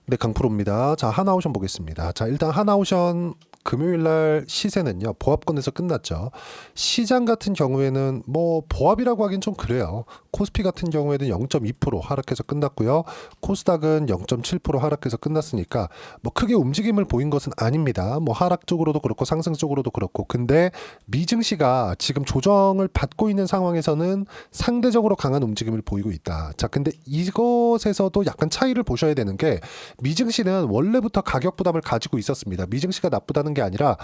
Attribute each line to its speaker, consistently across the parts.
Speaker 1: 네, 강프로입니다. 자, 하나오션 보겠습니다. 자, 일단 하나오션 금요일날 시세는요, 보합권에서 끝났죠. 시장 같은 경우에는 뭐 보합이라고 하긴 좀 그래요. 코스피 같은 경우에는 0.2% 하락해서 끝났고요. 코스닥은 0.7% 하락해서 끝났으니까 뭐 크게 움직임을 보인 것은 아닙니다. 뭐 하락 쪽으로도 그렇고 상승 쪽으로도 그렇고. 근데 미증시가 지금 조정을 받고 있는 상황에서는 상대적으로 강한 움직임을 보이고 있다. 자, 근데 이것에서도 약간 차이를 보셔야 되는 게 미증시는 원래부터 가격 부담을 가지고 있었습니다. 미증시가 나쁘다는 게 아니라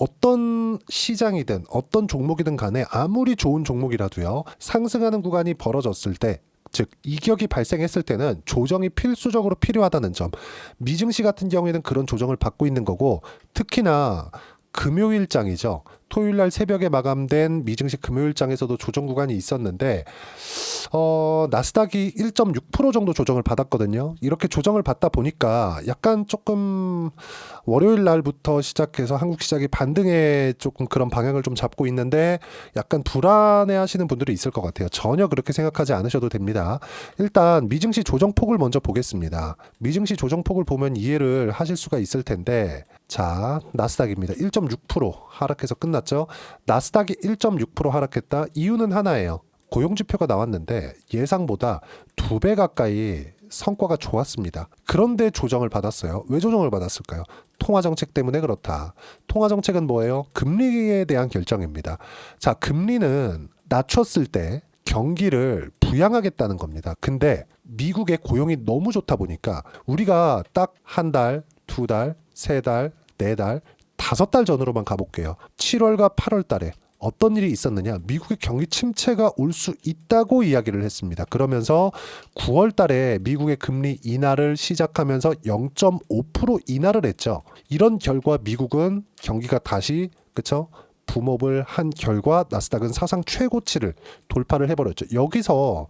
Speaker 1: 어떤 시장이든 어떤 종목이든 간에 아무리 좋은 종목이라도요, 상승하는 구간이 벌어졌을 때, 즉 이격이 발생했을 때는 조정이 필수적으로 필요하다는 점, 미증시 같은 경우에는 그런 조정을 받고 있는 거고, 특히나 금요일장이죠. 토요일날 새벽에 마감된 미증시 금요일장에서도 조정 구간이 있었는데 나스닥이 1.6% 정도 조정을 받았거든요. 이렇게 조정을 받다 보니까 약간 조금 월요일 날부터 시작해서 한국 시장이 반등에 조금 그런 방향을 좀 잡고 있는데 약간 불안해 하시는 분들이 있을 것 같아요. 전혀 그렇게 생각하지 않으셔도 됩니다. 일단 미증시 조정폭을 먼저 보겠습니다. 미증시 조정폭을 보면 이해를 하실 수가 있을 텐데, 자, 나스닥입니다. 1.6% 하락해서 끝났죠. 나스닥이 1.6% 하락했다. 이유는 하나예요. 고용지표가 나왔는데 예상보다 2배 가까이 성과가 좋았습니다. 그런데 조정을 받았어요. 왜 조정을 받았을까요? 통화정책 때문에 그렇다. 통화정책은 뭐예요? 금리에 대한 결정입니다. 자, 금리는 낮췄을 때 경기를 부양하겠다는 겁니다. 근데 미국의 고용이 너무 좋다 보니까 우리가 딱 한 달, 두 달, 세 달, 네 달, 5달 전으로만 가볼게요. 7월과 8월 달에 어떤 일이 있었느냐? 미국의 경기 침체가 올 수 있다고 이야기를 했습니다. 그러면서 9월 달에 미국의 금리 인하를 시작하면서 0.5% 인하를 했죠. 이런 결과 미국은 경기가 다시, 그쵸? 붐업을 한 결과 나스닥은 사상 최고치를 돌파를 해버렸죠. 여기서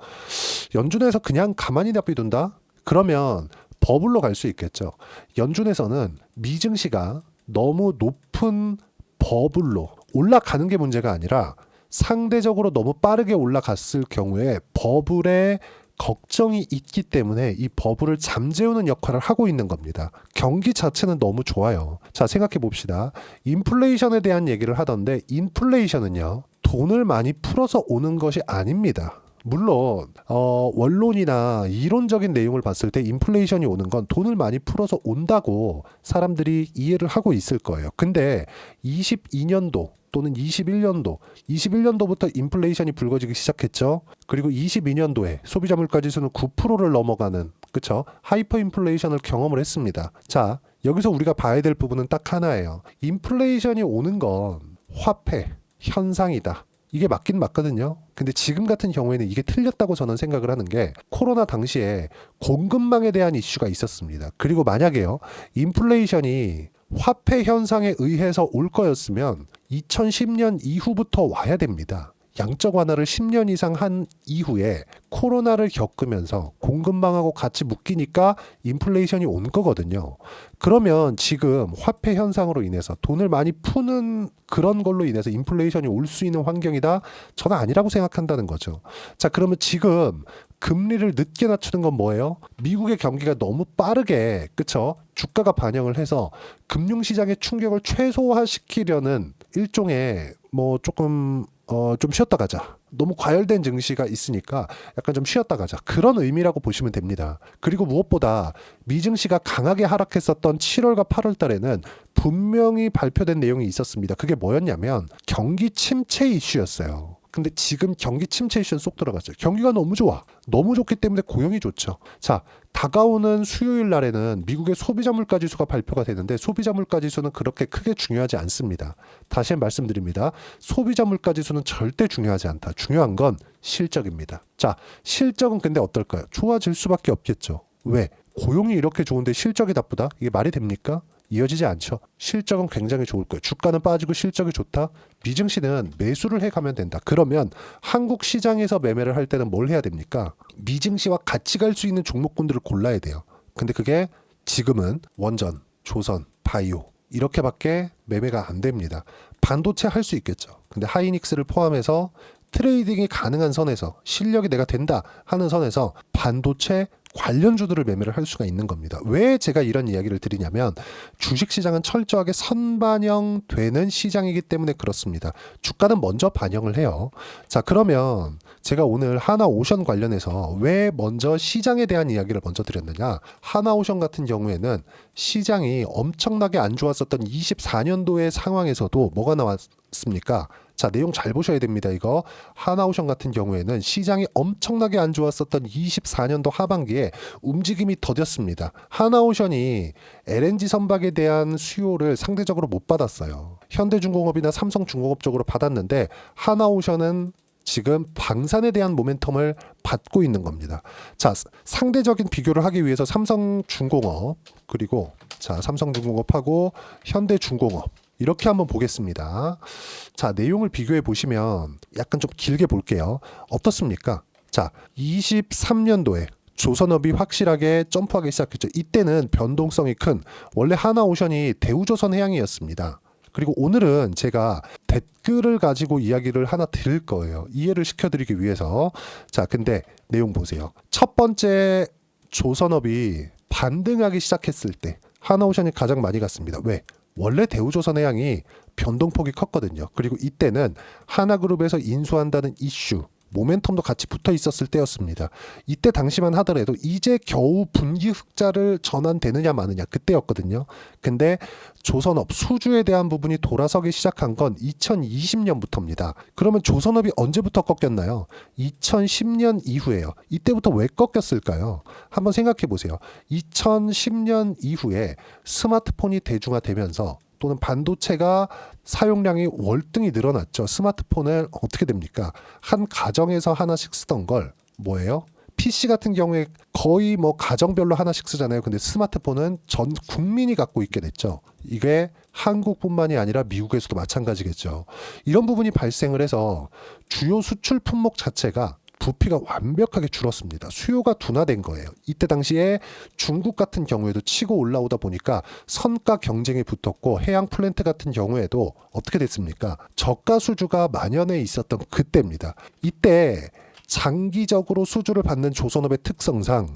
Speaker 1: 연준에서 그냥 가만히 놔둔다? 그러면 버블로 갈 수 있겠죠. 연준에서는 미증시가 너무 높은 버블로 올라가는 게 문제가 아니라 상대적으로 너무 빠르게 올라갔을 경우에 버블에 걱정이 있기 때문에 이 버블을 잠재우는 역할을 하고 있는 겁니다. 경기 자체는 너무 좋아요. 자, 생각해 봅시다. 인플레이션에 대한 얘기를 하던데, 인플레이션은요, 돈을 많이 풀어서 오는 것이 아닙니다. 물론 원론이나 이론적인 내용을 봤을 때 인플레이션이 오는 건 돈을 많이 풀어서 온다고 사람들이 이해를 하고 있을 거예요. 근데 22년도 또는 21년도부터 인플레이션이 불거지기 시작했죠. 그리고 22년도에 소비자 물가 지수는 9%를 넘어가는, 그쵸? 하이퍼 인플레이션을 경험을 했습니다. 자, 여기서 우리가 봐야 될 부분은 딱 하나예요. 인플레이션이 오는 건 화폐 현상이다. 이게 맞긴 맞거든요. 근데 지금 같은 경우에는 이게 틀렸다고 저는 생각을 하는 게, 코로나 당시에 공급망에 대한 이슈가 있었습니다. 그리고 만약에요, 인플레이션이 화폐 현상에 의해서 올 거였으면 2010년 이후부터 와야 됩니다. 양적 완화를 10년 이상 한 이후에 코로나를 겪으면서 공급망하고 같이 묶이니까 인플레이션이 온 거거든요. 그러면 지금 화폐 현상으로 인해서 돈을 많이 푸는 그런 걸로 인해서 인플레이션이 올 수 있는 환경이다? 저는 아니라고 생각한다는 거죠. 자, 그러면 지금 금리를 늦게 낮추는 건 뭐예요? 미국의 경기가 너무 빠르게, 그쵸? 주가가 반영을 해서 금융시장의 충격을 최소화시키려는 일종의 뭐 조금 좀 쉬었다 가자. 너무 과열된 증시가 있으니까 약간 좀 쉬었다 가자. 그런 의미라고 보시면 됩니다. 그리고 무엇보다 미증시가 강하게 하락했었던 7월과 8월 달에는 분명히 발표된 내용이 있었습니다. 그게 뭐였냐면 경기 침체 이슈였어요. 근데 지금 경기 침체 이슈는 쏙 들어갔죠. 경기가 너무 좋아. 너무 좋기 때문에 고용이 좋죠. 자, 다가오는 수요일 날에는 미국의 소비자 물가 지수가 발표가 되는데, 소비자 물가 지수는 그렇게 크게 중요하지 않습니다. 다시 말씀드립니다. 소비자 물가 지수는 절대 중요하지 않다. 중요한 건 실적입니다. 자, 실적은 근데 어떨까요? 좋아질 수밖에 없겠죠. 왜? 고용이 이렇게 좋은데 실적이 나쁘다? 이게 말이 됩니까? 이어지지 않죠. 실적은 굉장히 좋을 거예요. 주가는 빠지고 실적이 좋다? 미증시는 매수를 해가면 된다. 그러면 한국 시장에서 매매를 할 때는 뭘 해야 됩니까? 미증시와 같이 갈 수 있는 종목군들을 골라야 돼요. 근데 그게 지금은 원전, 조선, 바이오 이렇게밖에 매매가 안 됩니다. 반도체 할 수 있겠죠. 근데 하이닉스를 포함해서 트레이딩이 가능한 선에서, 실력이 내가 된다 하는 선에서 반도체 관련주들을 매매를 할 수가 있는 겁니다. 왜 제가 이런 이야기를 드리냐면 주식시장은 철저하게 선반영되는 시장이기 때문에 그렇습니다. 주가는 먼저 반영을 해요. 자, 그러면 제가 오늘 하나오션 관련해서 왜 먼저 시장에 대한 이야기를 먼저 드렸느냐. 하나오션 같은 경우에는 시장이 엄청나게 안 좋았었던 24년도의 상황에서도 뭐가 나왔습니까? 자, 내용 잘 보셔야 됩니다. 이거 하나오션 같은 경우에는 시장이 엄청나게 안 좋았었던 24년도 하반기에 움직임이 더뎠습니다. 하나오션이 LNG 선박에 대한 수요를 상대적으로 못 받았어요. 현대중공업이나 삼성중공업 쪽으로 받았는데 하나오션은 지금 방산에 대한 모멘텀을 받고 있는 겁니다. 자, 상대적인 비교를 하기 위해서 삼성중공업 그리고 자, 삼성중공업하고 현대중공업 이렇게 한번 보겠습니다. 자, 내용을 비교해 보시면 약간 좀 길게 볼게요. 어떻습니까? 자, 23년도에 조선업이 확실하게 점프하기 시작했죠. 이때는 변동성이 큰 원래 하나오션이 대우조선해양이었습니다. 그리고 오늘은 제가 댓글을 가지고 이야기를 하나 드릴 거예요. 이해를 시켜드리기 위해서. 자, 근데 내용 보세요. 첫 번째 조선업이 반등하기 시작했을 때 하나오션이 가장 많이 갔습니다. 왜? 원래 대우조선해양이 변동폭이 컸거든요. 그리고 이때는 하나그룹에서 인수한다는 이슈, 모멘텀도 같이 붙어 있었을 때였습니다. 이때 당시만 하더라도 이제 겨우 분기 흑자를 전환되느냐 마느냐 그때였거든요. 근데 조선업 수주에 대한 부분이 돌아서기 시작한 건 2020년부터입니다. 그러면 조선업이 언제부터 꺾였나요? 2010년 이후에요. 이때부터 왜 꺾였을까요? 한번 생각해 보세요. 2010년 이후에 스마트폰이 대중화되면서 또는 반도체가 사용량이 월등히 늘어났죠. 스마트폰을 어떻게 됩니까? 한 가정에서 하나씩 쓰던 걸 뭐예요? PC 같은 경우에 거의 뭐 가정별로 하나씩 쓰잖아요. 근데 스마트폰은 전 국민이 갖고 있게 됐죠. 이게 한국뿐만이 아니라 미국에서도 마찬가지겠죠. 이런 부분이 발생을 해서 주요 수출 품목 자체가 부피가 완벽하게 줄었습니다. 수요가 둔화된 거예요. 이때 당시에 중국 같은 경우에도 치고 올라오다 보니까 선가 경쟁이 붙었고 해양 플랜트 같은 경우에도 어떻게 됐습니까? 저가 수주가 만연해 있었던 그때입니다. 이때 장기적으로 수주를 받는 조선업의 특성상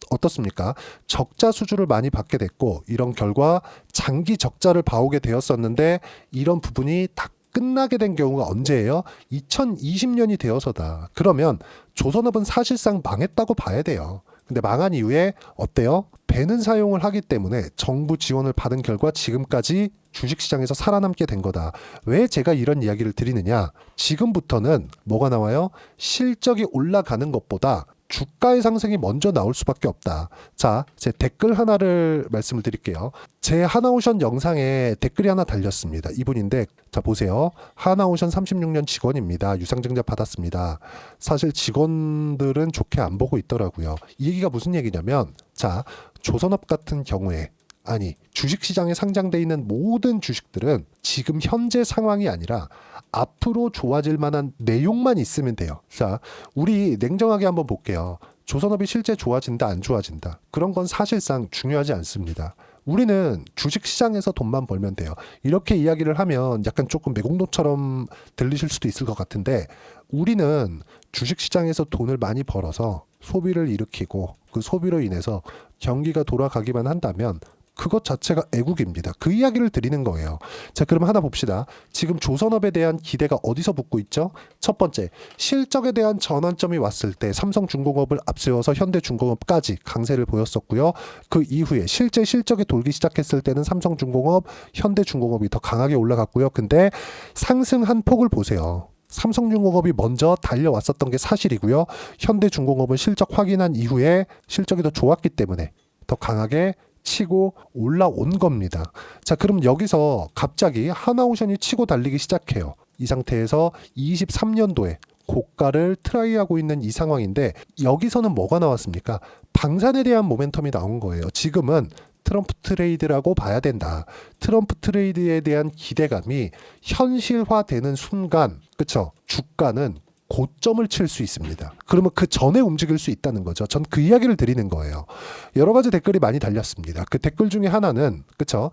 Speaker 1: 어떻습니까? 적자 수주를 많이 받게 됐고 이런 결과 장기 적자를 봐오게 되었었는데 이런 부분이 다 끝나게 된 경우가 언제예요? 2020년이 되어서다. 그러면 조선업은 사실상 망했다고 봐야 돼요. 근데 망한 이후에 어때요? 배는 사용을 하기 때문에 정부 지원을 받은 결과 지금까지 주식시장에서 살아남게 된 거다. 왜 제가 이런 이야기를 드리느냐? 지금부터는 뭐가 나와요? 실적이 올라가는 것보다 주가의 상승이 먼저 나올 수밖에 없다. 자, 제 댓글 하나를 말씀을 드릴게요. 제 하나오션 영상에 댓글이 하나 달렸습니다. 이분인데 자 보세요. 하나오션 36년 직원입니다. 유상증자 받았습니다. 사실 직원들은 좋게 안 보고 있더라고요. 이 얘기가 무슨 얘기냐면 자, 조선업 같은 경우에 아니 주식시장에 상장돼 있는 모든 주식들은 지금 현재 상황이 아니라 앞으로 좋아질 만한 내용만 있으면 돼요. 자, 우리 냉정하게 한번 볼게요. 조선업이 실제 좋아진다 안 좋아진다 그런 건 사실상 중요하지 않습니다. 우리는 주식시장에서 돈만 벌면 돼요. 이렇게 이야기를 하면 약간 조금 매국노처럼 들리실 수도 있을 것 같은데 우리는 주식시장에서 돈을 많이 벌어서 소비를 일으키고 그 소비로 인해서 경기가 돌아가기만 한다면 그것 자체가 애국입니다. 그 이야기를 드리는 거예요. 자, 그럼 하나 봅시다. 지금 조선업에 대한 기대가 어디서 붙고 있죠? 첫 번째, 실적에 대한 전환점이 왔을 때 삼성중공업을 앞세워서 현대중공업까지 강세를 보였었고요. 그 이후에 실제 실적이 돌기 시작했을 때는 삼성중공업, 현대중공업이 더 강하게 올라갔고요. 근데 상승한 폭을 보세요. 삼성중공업이 먼저 달려왔었던 게 사실이고요. 현대중공업은 실적 확인한 이후에 실적이 더 좋았기 때문에 더 강하게 치고 올라온 겁니다. 자, 그럼 여기서 갑자기 하나오션이 치고 달리기 시작해요. 이 상태에서 23년도에 고가를 트라이하고 있는 이 상황인데 여기서는 뭐가 나왔습니까? 방산에 대한 모멘텀이 나온 거예요. 지금은 트럼프 트레이드라고 봐야 된다. 트럼프 트레이드에 대한 기대감이 현실화되는 순간, 그쵸? 주가는 고점을 칠 수 있습니다. 그러면 그 전에 움직일 수 있다는 거죠. 전 그 이야기를 드리는 거예요. 여러 가지 댓글이 많이 달렸습니다. 그 댓글 중에 하나는 그쵸?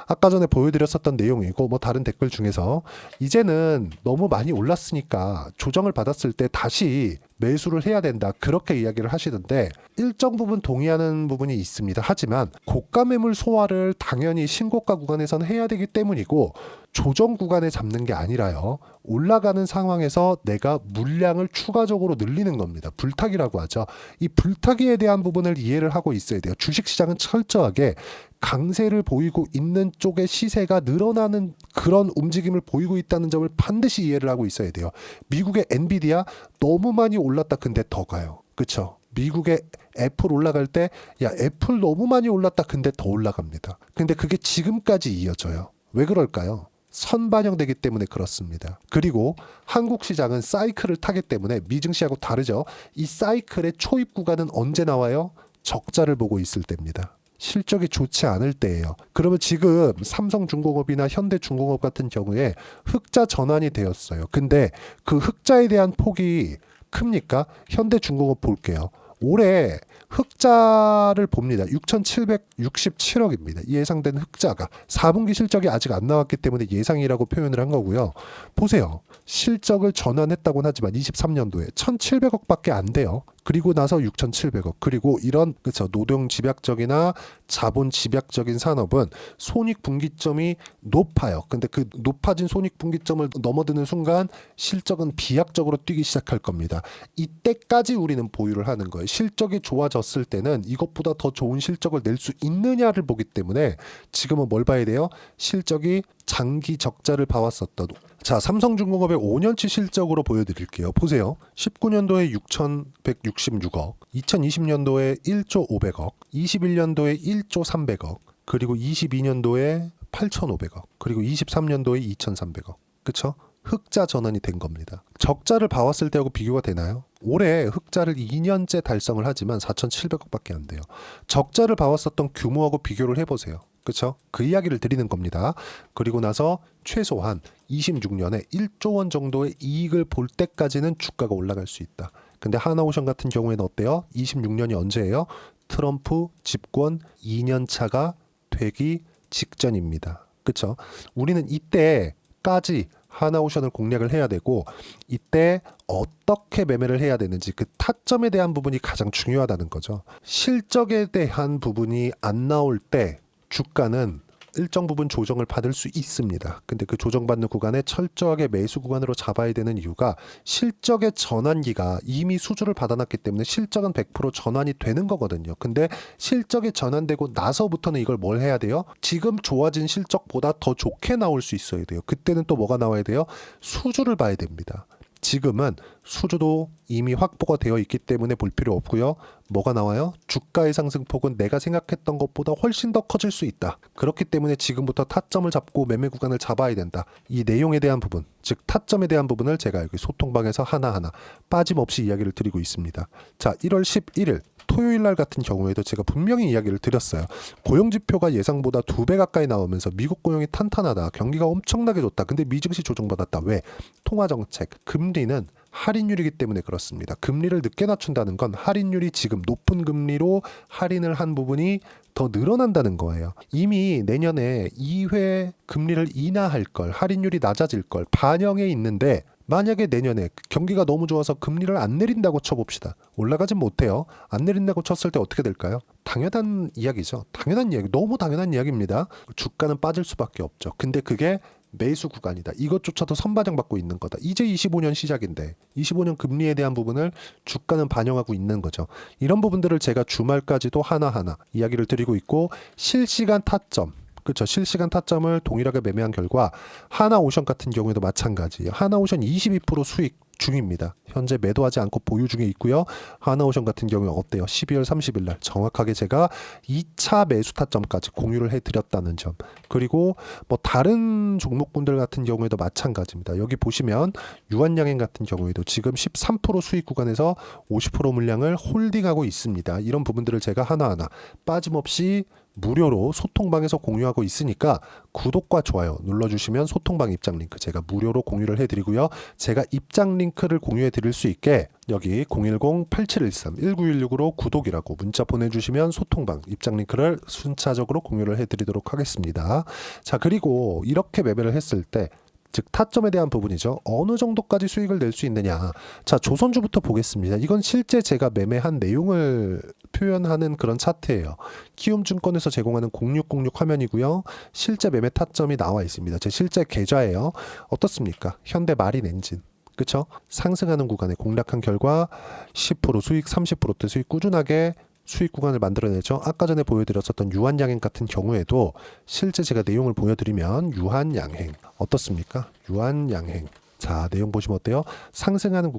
Speaker 1: 아까 전에 보여드렸었던 내용이고 뭐 다른 댓글 중에서 이제는 너무 많이 올랐으니까 조정을 받았을 때 다시 매수를 해야 된다. 그렇게 이야기를 하시던데 일정 부분 동의하는 부분이 있습니다. 하지만 고가 매물 소화를 당연히 신고가 구간에서는 해야 되기 때문이고 조정 구간에 잡는 게 아니라요. 올라가는 상황에서 내가 물량을 추가적으로 늘리는 겁니다. 불타기라고 하죠. 이 불타기에 대한 부분을 이해를 하고 있어야 돼요. 주식시장은 철저하게 강세를 보이고 있는 쪽의 시세가 늘어나는 그런 움직임을 보이고 있다는 점을 반드시 이해를 하고 있어야 돼요. 미국의 엔비디아 너무 많이 올랐다 근데 더 가요. 그쵸? 미국의 애플 올라갈 때 야 애플 너무 많이 올랐다 근데 더 올라갑니다. 근데 그게 지금까지 이어져요. 왜 그럴까요? 선반영되기 때문에 그렇습니다. 그리고 한국 시장은 사이클을 타기 때문에 미증시하고 다르죠. 이 사이클의 초입 구간은 언제 나와요? 적자를 보고 있을 때입니다. 실적이 좋지 않을 때예요. 그러면 지금 삼성중공업이나 현대중공업 같은 경우에 흑자 전환이 되었어요. 근데 그 흑자에 대한 폭이 큽니까? 현대중공업 볼게요. 올해 흑자를 봅니다. 6,767억입니다. 예상된 흑자가 4분기 실적이 아직 안 나왔기 때문에 예상이라고 표현을 한 거고요. 보세요. 실적을 전환했다고는 하지만 23년도에 1,700억밖에 안 돼요. 그리고 나서 6,700억. 그리고 이런 그렇죠. 노동 집약적이나 자본 집약적인 산업은 손익 분기점이 높아요. 근데 그 높아진 손익 분기점을 넘어드는 순간 실적은 비약적으로 뛰기 시작할 겁니다. 이때까지 우리는 보유를 하는 거예요. 실적이 좋아졌을 때는 이것보다 더 좋은 실적을 낼 수 있느냐를 보기 때문에 지금은 뭘 봐야 돼요? 실적이 장기 적자를 봐왔었던 자 삼성중공업의 5년치 실적으로 보여드릴게요. 보세요. 19년도에 6,166억, 2020년도에 1조 500억, 21년도에 1조 300억, 그리고 22년도에 8,500억, 그리고 23년도에 2,300억. 그쵸? 흑자 전환이 된 겁니다. 적자를 봐왔을 때하고 비교가 되나요? 올해 흑자를 2년째 달성을 하지만 4,700억밖에 안 돼요. 적자를 봐왔었던 규모하고 비교를 해보세요. 그렇죠? 그 이야기를 드리는 겁니다. 그리고 나서 최소한 26년에 1조 원 정도의 이익을 볼 때까지는 주가가 올라갈 수 있다. 근데 하나오션 같은 경우에는 어때요? 26년이 언제예요? 트럼프 집권 2년 차가 되기 직전입니다. 그렇죠? 우리는 이때까지 하나오션을 공략을 해야 되고 이때 어떻게 매매를 해야 되는지 그 타점에 대한 부분이 가장 중요하다는 거죠. 실적에 대한 부분이 안 나올 때 주가는 일정 부분 조정을 받을 수 있습니다. 근데 그 조정받는 구간에 철저하게 매수 구간으로 잡아야 되는 이유가 실적의 전환기가 이미 수주를 받아놨기 때문에 실적은 100% 전환이 되는 거거든요. 근데 실적이 전환되고 나서부터는 이걸 뭘 해야 돼요? 지금 좋아진 실적보다 더 좋게 나올 수 있어야 돼요. 그때는 또 뭐가 나와야 돼요? 수주를 봐야 됩니다. 지금은 수주도 이미 확보가 되어 있기 때문에 볼 필요 없고요. 뭐가 나와요? 주가의 상승폭은 내가 생각했던 것보다 훨씬 더 커질 수 있다. 그렇기 때문에 지금부터 타점을 잡고 매매 구간을 잡아야 된다. 이 내용에 대한 부분, 즉 타점에 대한 부분을 제가 여기 소통방에서 하나하나 빠짐없이 이야기를 드리고 있습니다. 자, 1월 11일 토요일 날 같은 경우에도 제가 분명히 이야기를 드렸어요. 고용지표가 예상보다 2배 가까이 나오면서 미국 고용이 탄탄하다. 경기가 엄청나게 좋다. 근데 미증시 조정받았다. 왜? 통화정책, 금리는 할인율이기 때문에 그렇습니다. 금리를 늦게 낮춘다는 건 할인율이 지금 높은 금리로 할인을 한 부분이 더 늘어난다는 거예요. 이미 내년에 2회 금리를 인하할 걸, 할인율이 낮아질 걸 반영해 있는데 만약에 내년에 경기가 너무 좋아서 금리를 안 내린다고 쳐봅시다. 올라가진 못해요. 안 내린다고 쳤을 때 어떻게 될까요? 당연한 이야기죠. 당연한 이야기. 너무 당연한 이야기입니다. 주가는 빠질 수밖에 없죠. 근데 그게 매수 구간이다. 이것조차도 선반영받고 있는 거다. 이제 25년 시작인데 25년 금리에 대한 부분을 주가는 반영하고 있는 거죠. 이런 부분들을 제가 주말까지도 하나하나 이야기를 드리고 있고 실시간 타점 그렇죠. 실시간 타점을 동일하게 매매한 결과 하나오션 같은 경우에도 마찬가지예요. 하나오션 22% 수익 중입니다. 현재 매도하지 않고 보유 중에 있고요. 하나오션 같은 경우에 어때요? 12월 30일 날 정확하게 제가 2차 매수 타점까지 공유를 해드렸다는 점. 그리고 뭐 다른 종목군들 같은 경우에도 마찬가지입니다. 여기 보시면 유한양행 같은 경우에도 지금 13% 수익 구간에서 50% 물량을 홀딩하고 있습니다. 이런 부분들을 제가 하나하나 빠짐없이 무료로 소통방에서 공유하고 있으니까 구독과 좋아요 눌러주시면 소통방 입장 링크 제가 무료로 공유를 해드리고요. 제가 입장 링크를 공유해 드릴 수 있게 여기 010-8713-1916으로 구독이라고 문자 보내주시면 소통방 입장 링크를 순차적으로 공유를 해드리도록 하겠습니다. 자, 그리고 이렇게 매매를 했을 때 즉 타점에 대한 부분이죠. 어느 정도까지 수익을 낼 수 있느냐. 자, 조선주부터 보겠습니다. 이건 실제 제가 매매한 내용을 표현하는 그런 차트예요. 키움증권에서 제공하는 0606 화면이고요. 실제 매매 타점이 나와 있습니다. 제 실제 계좌예요. 어떻습니까? 현대 마린 엔진. 그쵸? 상승하는 구간에 공략한 결과 10% 수익, 30%대 수익 꾸준하게 수익 구간을 만들어내죠. 아까 전에 보여드렸었던 유한양행 같은 경우에도 실제 제가 내용을 보여드리면 유한양행 어떻습니까? 유한양행. 자, 내용 보시면 어때요? 상승하는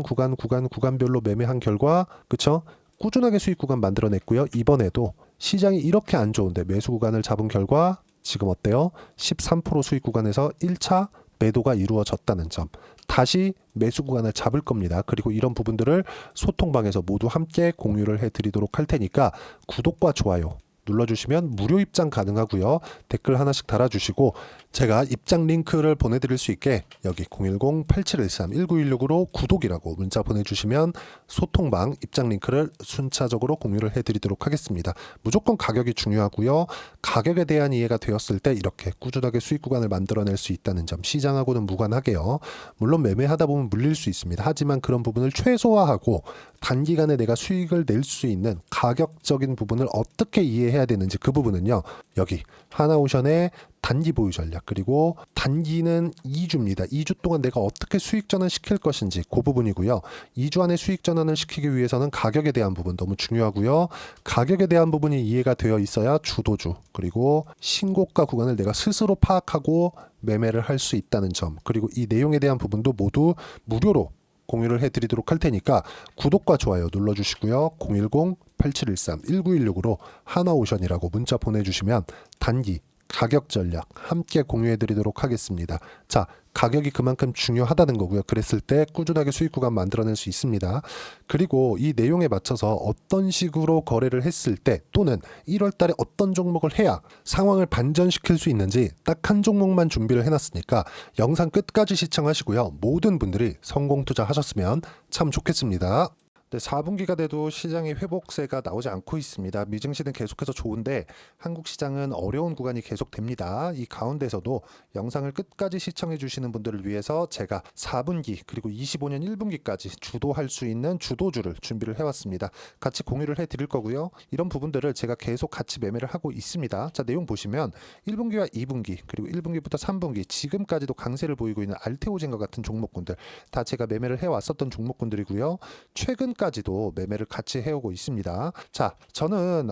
Speaker 1: 구간별로 매매한 결과 그쵸? 꾸준하게 수익 구간 만들어냈고요. 이번에도 시장이 이렇게 안 좋은데 매수 구간을 잡은 결과 지금 어때요? 13% 수익 구간에서 1차 매도가 이루어졌다는 점. 다시 매수 구간을 잡을 겁니다. 그리고 이런 부분들을 소통방에서 모두 함께 공유를 해드리도록 할 테니까 구독과 좋아요 눌러주시면 무료 입장 가능하고요. 댓글 하나씩 달아주시고 제가 입장 링크를 보내드릴 수 있게 여기 010-8713-1916으로 구독이라고 문자 보내주시면 소통방 입장 링크를 순차적으로 공유를 해드리도록 하겠습니다. 무조건 가격이 중요하고요. 가격에 대한 이해가 되었을 때 이렇게 꾸준하게 수익 구간을 만들어낼 수 있다는 점, 시장하고는 무관하게요. 물론 매매하다 보면 물릴 수 있습니다. 하지만 그런 부분을 최소화하고 단기간에 내가 수익을 낼 수 있는 가격적인 부분을 어떻게 이해해야 되는지 그 부분은요. 여기 하나오션의 단기 보유 전략, 그리고 단기는 2주입니다. 2주 동안 내가 어떻게 수익 전환 시킬 것인지 그 부분이고요. 2주 안에 수익 전환을 시키기 위해서는 가격에 대한 부분 너무 중요하고요. 가격에 대한 부분이 이해가 되어 있어야 주도주 그리고 신고가 구간을 내가 스스로 파악하고 매매를 할 수 있다는 점, 그리고 이 내용에 대한 부분도 모두 무료로 공유를 해드리도록 할 테니까 구독과 좋아요 눌러주시고요. 010-8713-1916으로 하나오션이라고 문자 보내주시면 단기 가격 전략 함께 공유해드리도록 하겠습니다. 자, 가격이 그만큼 중요하다는 거고요. 그랬을 때 꾸준하게 수익 구간 만들어낼 수 있습니다. 그리고 이 내용에 맞춰서 어떤 식으로 거래를 했을 때 또는 1월 달에 어떤 종목을 해야 상황을 반전시킬 수 있는지 딱 한 종목만 준비를 해놨으니까 영상 끝까지 시청하시고요. 모든 분들이 성공 투자하셨으면 참 좋겠습니다. 네, 4분기가 돼도 시장의 회복세가 나오지 않고 있습니다. 미증시는 계속해서 좋은데 한국 시장은 어려운 구간이 계속됩니다. 이 가운데서도 영상을 끝까지 시청해 주시는 분들을 위해서 제가 4분기 그리고 25년 1분기까지 주도할 수 있는 주도주를 준비를 해왔습니다. 같이 공유를 해드릴 거고요. 이런 부분들을 제가 계속 같이 매매를 하고 있습니다. 자, 내용 보시면 1분기와 2분기 그리고 1분기부터 3분기 지금까지도 강세를 보이고 있는 알테오젠과 같은 종목군들 다 제가 매매를 해왔었던 종목군들이고요. 최근까지도 매매를 같이 해오고 있습니다. 자, 저는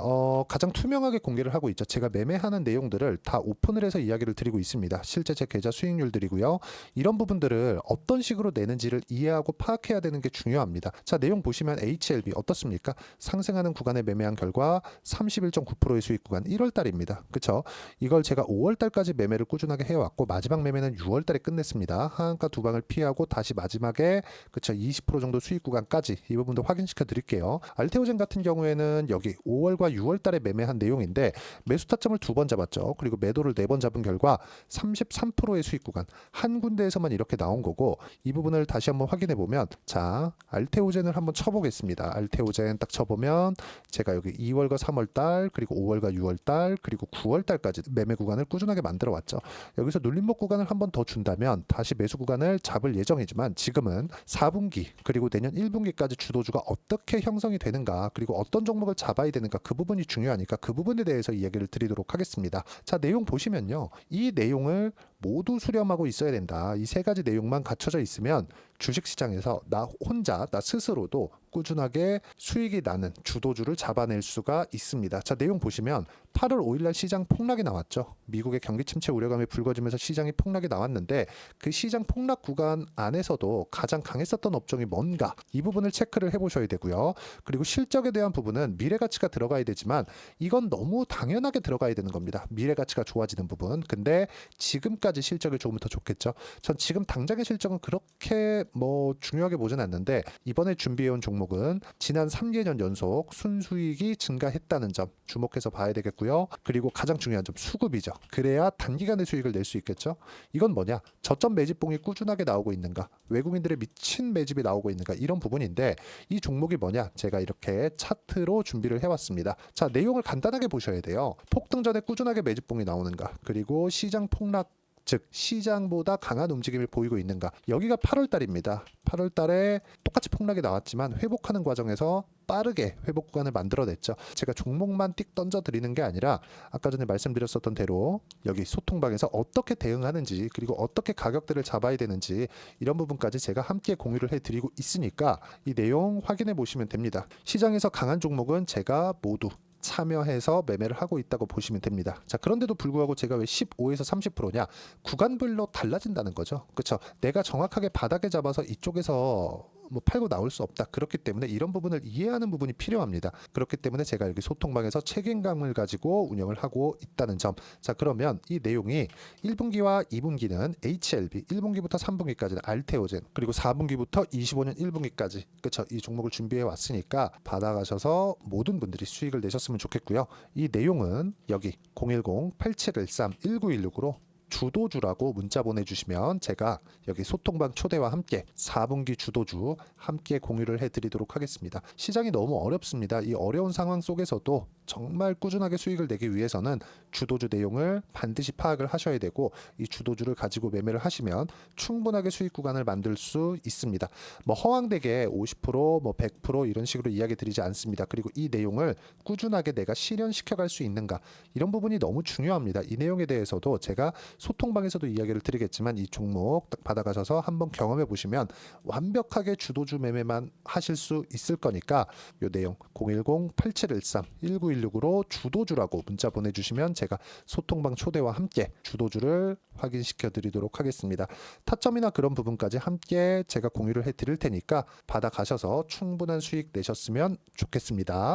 Speaker 1: 가장 투명하게 공개를 하고 있죠. 제가 매매하는 내용들을 다 오픈을 해서 이야기를 드리고 있습니다. 실제 제 계좌 수익률들이고요. 이런 부분들을 어떤 식으로 내는지를 이해하고 파악해야 되는 게 중요합니다. 자, 내용 보시면 HLB 어떻습니까? 상승하는 구간에 매매한 결과 31.9%의 수익 구간 1월 달입니다. 그쵸? 이걸 제가 5월 달까지 매매를 꾸준하게 해왔고 마지막 매매는 6월 달에 끝냈습니다. 하한가 두 방을 피하고 다시 마지막에 그쵸? 20% 정도 수익 구간까지 이 부분도 확인시켜 드릴게요. 알테오젠 같은 경우에는 여기 5월과 6월 달에 매매한 내용인데 매수 타점을 2번 잡았죠. 그리고 매도를 4번 잡은 결과 33%의 수익 구간 한 군데에서만 이렇게 나온 거고 이 부분을 다시 한번 확인해 보면 자, 알테오젠을 한번 쳐보겠습니다. 알테오젠 딱 쳐보면 제가 여기 2월과 3월 달 그리고 5월과 6월 달 그리고 9월 달까지 매매 구간을 꾸준하게 만들어 왔죠. 여기서 눌림목 구간을 한번 더 준다면 다시 매수 구간을 잡을 예정이지만 지금은 4분기 그리고 내년 1분기까지 주도주가 어떻게 형성이 되는가 그리고 어떤 종목을 잡아야 되는가 그 부분이 중요하니까 그 부분에 대해서 이야기를 드리도록 하겠습니다. 자, 내용 보시면요. 이 내용을 모두 수렴하고 있어야 된다. 이 세 가지 내용만 갖춰져 있으면 주식시장에서 나 혼자 나 스스로도 꾸준하게 수익이 나는 주도주를 잡아낼 수가 있습니다. 자, 내용 보시면 8월 5일날 시장 폭락이 나왔죠. 미국의 경기 침체 우려감이 불거지면서 시장이 폭락이 나왔는데 그 시장 폭락 구간 안에서도 가장 강했었던 업종이 뭔가 이 부분을 체크를 해보셔야 되고요. 그리고 실적에 대한 부분은 미래가치가 들어가야 되지만 이건 너무 당연하게 들어가야 되는 겁니다. 미래가치가 좋아지는 부분. 근데 지금까지 실적이 조금 더 좋겠죠. 전 지금 당장의 실적은 그렇게 중요하게 보진 않는데 이번에 준비해온 종목은 지난 3개년 연속 순수익이 증가했다는 점 주목해서 봐야 되겠고요. 그리고 가장 중요한 점 수급이죠. 그래야 단기간에 수익을 낼 수 있겠죠. 이건 뭐냐? 저점 매집봉이 꾸준하게 나오고 있는가? 외국인들의 미친 매집이 나오고 있는가? 이런 부분인데 이 종목이 뭐냐? 제가 이렇게 차트로 준비를 해왔습니다. 자, 내용을 간단하게 보셔야 돼요. 폭등 전에 꾸준하게 매집봉이 나오는가? 그리고 시장 폭락 즉 시장보다 강한 움직임을 보이고 있는가. 여기가 8월 달입니다. 8월 달에 똑같이 폭락이 나왔지만 회복하는 과정에서 빠르게 회복 구간을 만들어냈죠. 제가 종목만 띡 던져 드리는 게 아니라 아까 전에 말씀드렸었던 대로 여기 소통방에서 어떻게 대응하는지, 그리고 어떻게 가격대를 잡아야 되는지, 이런 부분까지 제가 함께 공유를 해드리고 있으니까 이 내용 확인해 보시면 됩니다. 시장에서 강한 종목은 제가 모두 참여해서 매매를 하고 있다고 보시면 됩니다. 자, 그런데도 불구하고 제가 왜 15에서 30%냐? 구간별로 달라진다는 거죠. 그렇죠? 내가 정확하게 바닥에 잡아서 이쪽에서 뭐 팔고 나올 수 없다. 그렇기 때문에 이런 부분을 이해하는 부분이 필요합니다. 그렇기 때문에 제가 여기 소통방에서 책임감을 가지고 운영을 하고 있다는 점. 자, 그러면 이 내용이 1분기와 2분기는 HLB, 1분기부터 3분기까지는 알테오젠, 그리고 4분기부터 25년 1분기까지, 그렇죠? 이 종목을 준비해 왔으니까 받아가셔서 모든 분들이 수익을 내셨으면 좋겠고요. 이 내용은 여기 010-8713-1916으로 주도주라고 문자 보내주시면 제가 여기 소통방 초대와 함께 4분기 주도주 함께 공유를 해드리도록 하겠습니다. 시장이 너무 어렵습니다. 이 어려운 상황 속에서도 정말 꾸준하게 수익을 내기 위해서는 주도주 내용을 반드시 파악을 하셔야 되고, 이 주도주를 가지고 매매를 하시면 충분하게 수익 구간을 만들 수 있습니다. 뭐 허황되게 50%, 뭐 100% 이런 식으로 이야기 드리지 않습니다. 그리고 이 내용을 꾸준하게 내가 실현시켜 갈 수 있는가, 이런 부분이 너무 중요합니다. 이 내용에 대해서도 제가 소통방에서도 이야기를 드리겠지만 이 종목 딱 받아가셔서 한번 경험해 보시면 완벽하게 주도주 매매만 하실 수 있을 거니까 이 내용 010-8713-1916으로 주도주라고 문자 보내주시면 제가 소통방 초대와 함께 주도주를 확인시켜 드리도록 하겠습니다. 타점이나 그런 부분까지 함께 제가 공유를 해 드릴 테니까 받아가셔서 충분한 수익 내셨으면 좋겠습니다.